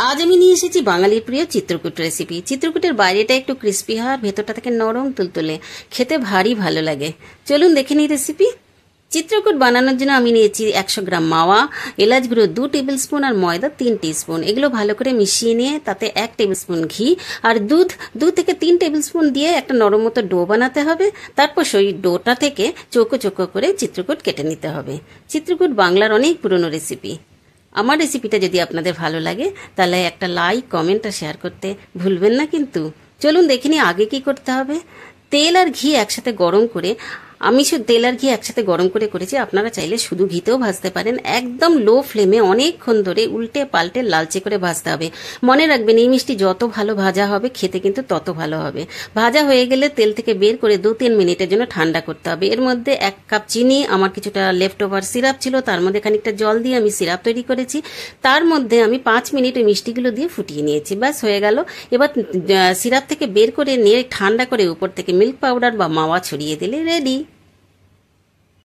আজ আমি নিয়ে এসেছি বাঙালির প্রিয় চিত্রকূট রেসিপি। চিত্রকূটের বাইরেটা একটু ক্রিস্পি হয়, ভেতরটা থেকে নরম তুলতুলে, খেতে ভারী ভালো লাগে। চলুন দেখে নিই রেসিপি। চিত্রকূট বানানোর জন্য আমি নিয়েছি 100 গ্রাম মাওয়া, এলাচ গুঁড়ো 2 টেবিল স্পুন আর ময়দা 3 টিস্পুন। এগুলো ভালো করে মিশিয়ে নিয়ে তাতে 1 টেবিল স্পুন ঘি আর দুধ 2 থেকে 3 টেবিল স্পুন দিয়ে একটা নরম মতো ডো বানাতে হবে। তারপর সেই ডোটা থেকে চৌকো চৌকো করে চিত্রকূট কেটে নিতে হবে। চিত্রকূট বাংলার অনেক পুরনো রেসিপি। আমার রেসিপিটা যদি আপনাদের ভালো লাগে তাহলে একটা লাইক, কমেন্ট আর শেয়ার করতে ভুলবেন না কিন্তু। চলুন দেখে নিই আগে কি করতে হবে। তেল আর ঘি একসাথে গরম করে, আমি শুধু তেল আর ঘি একসাথে গরম করে করেছি, আপনারা চাইলে শুধু ঘিতেও ভাজতে পারেন। একদম লো ফ্লেমে অনেকক্ষণ ধরে উল্টে পাল্টে লালচে করে ভাজতে হবে। মনে রাখবেন এই মিষ্টি যত ভালো ভাজা হবে খেতে কিন্তু তত ভালো হবে। ভাজা হয়ে গেলে তেল থেকে বের করে 2-3 মিনিটের জন্য ঠান্ডা করতে হবে। এর মধ্যে 1 কাপ চিনি, আমার কিছুটা লেফট ওভার সিরাপ ছিল, তার মধ্যে খানিকটা জল দিয়ে আমি সিরাপ তৈরি করেছি। তার মধ্যে আমি 5 মিনিট ওই মিষ্টিগুলো দিয়ে ফুটিয়ে নিয়েছি। ব্যাস হয়ে গেল। এবার সিরাপ থেকে বের করে নিয়ে ঠান্ডা করে উপর থেকে মিল্ক পাউডার বা মাওয়া ছড়িয়ে দিলে রেডি।